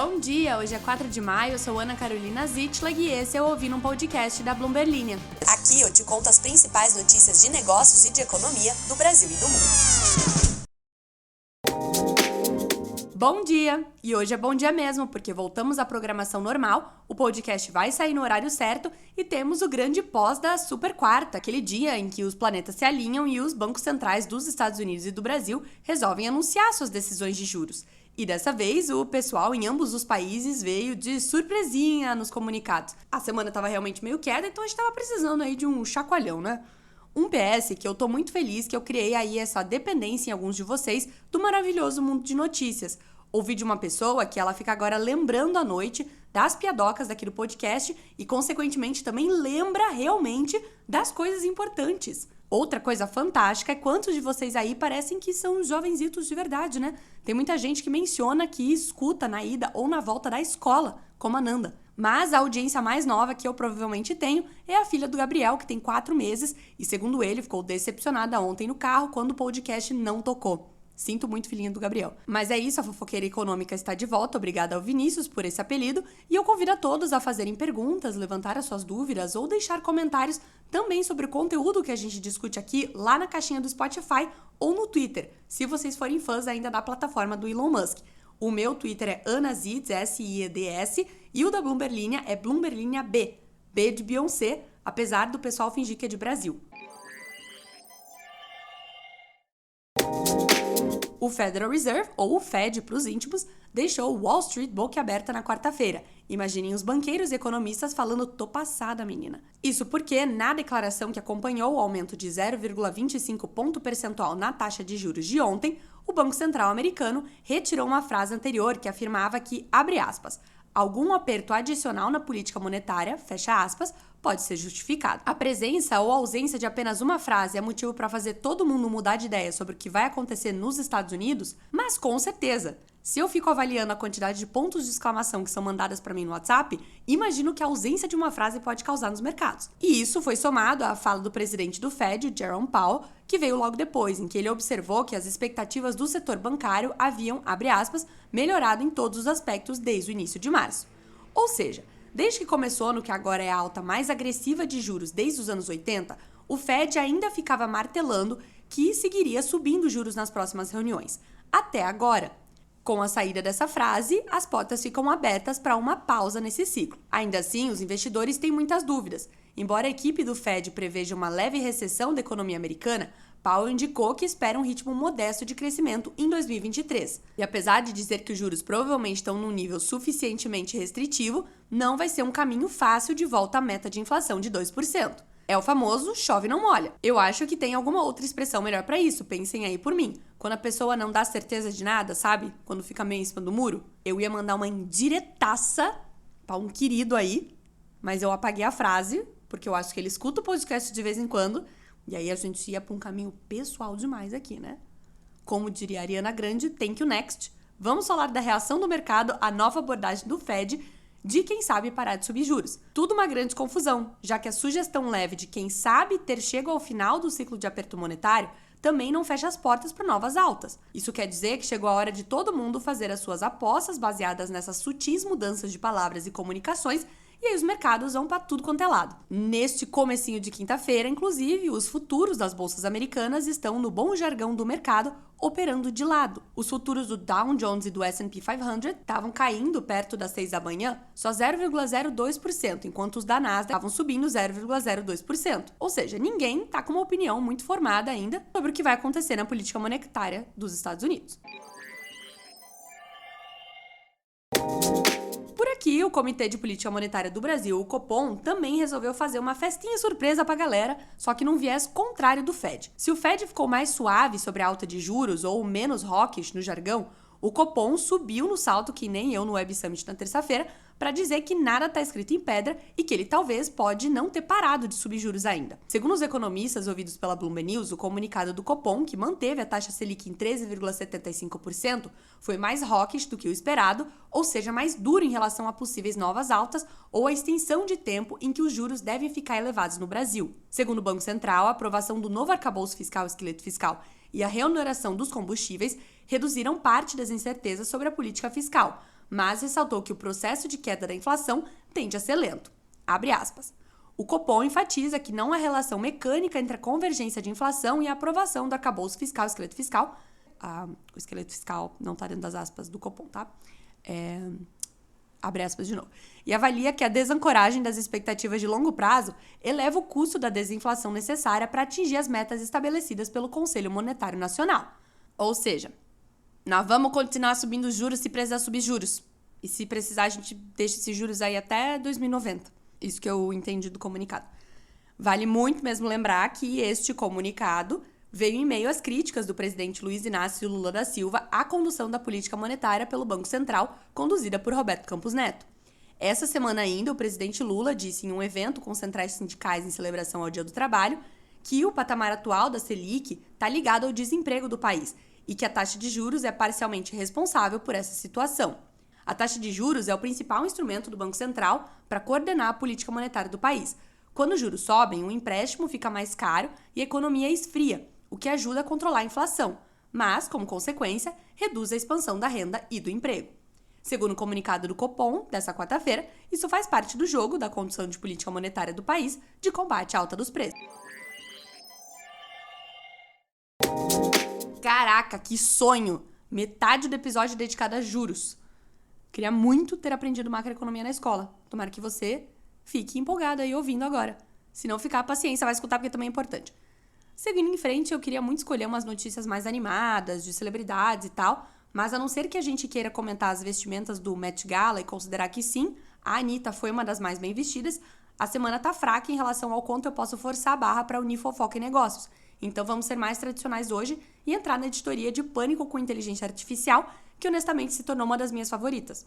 Bom dia, hoje é 4 de maio, eu sou Ana Carolina Zitlag e esse é o Ouvindo um Podcast da Bloomberg Linha. Aqui eu te conto as principais notícias de negócios e de economia do Brasil e do mundo. Bom dia! E hoje é bom dia mesmo, porque voltamos à programação normal, o podcast vai sair no horário certo e temos o grande pós da Super Quarta, aquele dia em que os planetas se alinham e os bancos centrais dos Estados Unidos e do Brasil resolvem anunciar suas decisões de juros. E dessa vez, o pessoal em ambos os países veio de surpresinha nos comunicados. A semana estava realmente meio quieta, então a gente estava precisando aí de um chacoalhão, né? Um PS que eu tô muito feliz que eu criei aí essa dependência em alguns de vocês do maravilhoso mundo de notícias. Ouvi de uma pessoa que ela fica agora lembrando à noite das piadocas daqui do podcast e, consequentemente, também lembra realmente das coisas importantes. Outra coisa fantástica é quantos de vocês aí parecem que são jovenzitos de verdade, né? Tem muita gente que menciona que escuta na ida ou na volta da escola, como a Nanda. Mas a audiência mais nova que eu provavelmente tenho é a filha do Gabriel, que tem 4 meses e, segundo ele, ficou decepcionada ontem no carro quando o podcast não tocou. Sinto muito, filhinha do Gabriel. Mas é isso, a fofoqueira econômica está de volta. Obrigada ao Vinícius por esse apelido. E eu convido a todos a fazerem perguntas, levantar as suas dúvidas ou deixar comentários também sobre o conteúdo que a gente discute aqui lá na caixinha do Spotify ou no Twitter, se vocês forem fãs ainda da plataforma do Elon Musk. O meu Twitter é AnaZids, S-I-E-D-S, e o da Bloomberg Linha é Bloomberg Linha B. B de Beyoncé, apesar do pessoal fingir que é de Brasil. O Federal Reserve, ou o Fed para os íntimos, deixou Wall Street boquiaberta na quarta-feira. Imaginem os banqueiros e economistas falando "tô passada, menina". Isso porque, na declaração que acompanhou o aumento de 0,25 ponto percentual na taxa de juros de ontem, o Banco Central americano retirou uma frase anterior que afirmava que, abre aspas, algum aperto adicional na política monetária, fecha aspas, pode ser justificado. A presença ou ausência de apenas uma frase é motivo para fazer todo mundo mudar de ideia sobre o que vai acontecer nos Estados Unidos? Mas com certeza! Se eu fico avaliando a quantidade de pontos de exclamação que são mandadas para mim no WhatsApp, imagino que a ausência de uma frase pode causar nos mercados. E isso foi somado à fala do presidente do Fed, o Jerome Powell, que veio logo depois, em que ele observou que as expectativas do setor bancário haviam, abre aspas, melhorado em todos os aspectos desde o início de março. Ou seja, desde que começou no que agora é a alta mais agressiva de juros desde os anos 80, o Fed ainda ficava martelando que seguiria subindo juros nas próximas reuniões. Até agora. Com a saída dessa frase, as portas ficam abertas para uma pausa nesse ciclo. Ainda assim, os investidores têm muitas dúvidas. Embora a equipe do Fed preveja uma leve recessão da economia americana, Powell indicou que espera um ritmo modesto de crescimento em 2023. E apesar de dizer que os juros provavelmente estão num nível suficientemente restritivo, não vai ser um caminho fácil de volta à meta de inflação de 2%. É o famoso chove não molha. Eu acho que tem alguma outra expressão melhor pra isso, pensem aí por mim. Quando a pessoa não dá certeza de nada, sabe? Quando fica meio em cima do muro. Eu ia mandar uma indiretaça pra um querido aí, mas eu apaguei a frase, porque eu acho que ele escuta o podcast de vez em quando, e aí a gente ia pra um caminho pessoal demais aqui, né? Como diria a Ariana Grande, thank you next. Vamos falar da reação do mercado à nova abordagem do Fed de quem sabe parar de subir juros. Tudo uma grande confusão, já que a sugestão leve de quem sabe ter chegado ao final do ciclo de aperto monetário também não fecha as portas para novas altas. Isso quer dizer que chegou a hora de todo mundo fazer as suas apostas baseadas nessas sutis mudanças de palavras e comunicações, e aí os mercados vão para tudo quanto é lado. Neste comecinho de quinta-feira, inclusive, os futuros das bolsas americanas estão, no bom jargão do mercado, operando de lado. Os futuros do Dow Jones e do S&P 500 estavam caindo perto das 6 da manhã, só 0,02%, enquanto os da Nasdaq estavam subindo 0,02%. Ou seja, ninguém está com uma opinião muito formada ainda sobre o que vai acontecer na política monetária dos Estados Unidos. Por aqui, o Comitê de Política Monetária do Brasil, o Copom, também resolveu fazer uma festinha surpresa pra galera, só que num viés contrário do Fed. Se o Fed ficou mais suave sobre a alta de juros ou menos hawkish no jargão, o Copom subiu no salto que nem eu no Web Summit na terça-feira para dizer que nada está escrito em pedra e que ele talvez pode não ter parado de subir juros ainda. Segundo os economistas ouvidos pela Bloomberg News, o comunicado do Copom, que manteve a taxa Selic em 13,75%, foi mais hawkish do que o esperado, ou seja, mais duro em relação a possíveis novas altas ou a extensão de tempo em que os juros devem ficar elevados no Brasil. Segundo o Banco Central, a aprovação do novo arcabouço fiscal, esqueleto fiscal, e a reoneração dos combustíveis reduziram parte das incertezas sobre a política fiscal, mas ressaltou que o processo de queda da inflação tende a ser lento. Abre aspas. O Copom enfatiza que não há relação mecânica entre a convergência de inflação e a aprovação do arcabouço fiscal, esqueleto fiscal. O esqueleto fiscal não está dentro das aspas do Copom, tá? Abre aspas de novo. E avalia que a desancoragem das expectativas de longo prazo eleva o custo da desinflação necessária para atingir as metas estabelecidas pelo Conselho Monetário Nacional. Ou seja, nós vamos continuar subindo juros se precisar subir juros. E se precisar, a gente deixa esses juros aí até 2090. Isso que eu entendi do comunicado. Vale muito mesmo lembrar que este comunicado veio em meio às críticas do presidente Luiz Inácio Lula da Silva à condução da política monetária pelo Banco Central, conduzida por Roberto Campos Neto. Essa semana ainda, o presidente Lula disse em um evento com centrais sindicais em celebração ao Dia do Trabalho que o patamar atual da Selic está ligado ao desemprego do país e que a taxa de juros é parcialmente responsável por essa situação. A taxa de juros é o principal instrumento do Banco Central para coordenar a política monetária do país. Quando os juros sobem, o empréstimo fica mais caro e a economia esfria, o que ajuda a controlar a inflação, mas, como consequência, reduz a expansão da renda e do emprego. Segundo o comunicado do Copom, dessa quarta-feira, isso faz parte do jogo da condução de política monetária do país de combate à alta dos preços. Caraca, que sonho! Metade do episódio dedicado a juros. Queria muito ter aprendido macroeconomia na escola. Tomara que você fique empolgado aí ouvindo agora. Se não ficar, paciência, vai escutar porque também é importante. Seguindo em frente, eu queria muito escolher umas notícias mais animadas, de celebridades e tal, mas a não ser que a gente queira comentar as vestimentas do Met Gala e considerar que sim, a Anitta foi uma das mais bem vestidas, a semana tá fraca em relação ao quanto eu posso forçar a barra para unir fofoca e negócios. Então vamos ser mais tradicionais hoje e entrar na editoria de Pânico com Inteligência Artificial, que honestamente se tornou uma das minhas favoritas.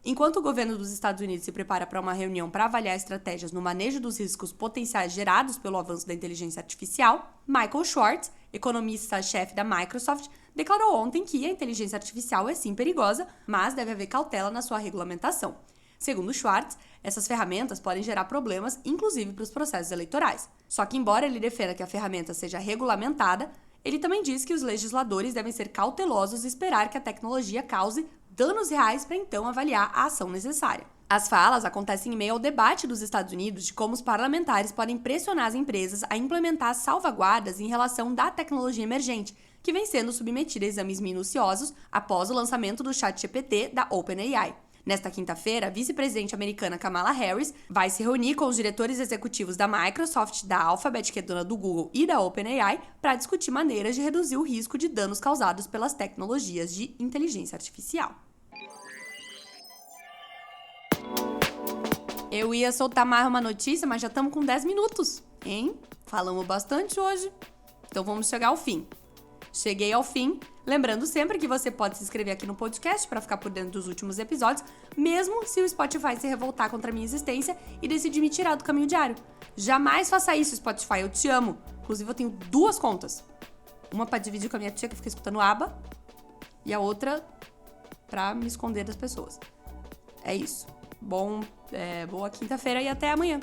Enquanto o governo dos Estados Unidos se prepara para uma reunião para avaliar estratégias no manejo dos riscos potenciais gerados pelo avanço da inteligência artificial, Michael Schwartz, economista-chefe da Microsoft, declarou ontem que a inteligência artificial é sim perigosa, mas deve haver cautela na sua regulamentação. Segundo Schwartz, essas ferramentas podem gerar problemas, inclusive para os processos eleitorais. Só que, embora ele defenda que a ferramenta seja regulamentada, ele também diz que os legisladores devem ser cautelosos e esperar que a tecnologia cause danos reais para então avaliar a ação necessária. As falas acontecem em meio ao debate dos Estados Unidos de como os parlamentares podem pressionar as empresas a implementar salvaguardas em relação da tecnologia emergente, que vem sendo submetida a exames minuciosos após o lançamento do ChatGPT da OpenAI. Nesta quinta-feira, a vice-presidente americana Kamala Harris vai se reunir com os diretores executivos da Microsoft, da Alphabet, que é dona do Google, e da OpenAI para discutir maneiras de reduzir o risco de danos causados pelas tecnologias de inteligência artificial. Eu ia soltar mais uma notícia, mas já estamos com 10 minutos, hein? Falamos bastante hoje, então vamos chegar ao fim. Cheguei ao fim, lembrando sempre que você pode se inscrever aqui no podcast para ficar por dentro dos últimos episódios, mesmo se o Spotify se revoltar contra a minha existência e decidir me tirar do caminho diário. Jamais faça isso, Spotify, eu te amo. Inclusive, eu tenho 2 contas. Uma para dividir com a minha tia, que fica escutando aba, e a outra para me esconder das pessoas. É isso. Boa quinta-feira e até amanhã.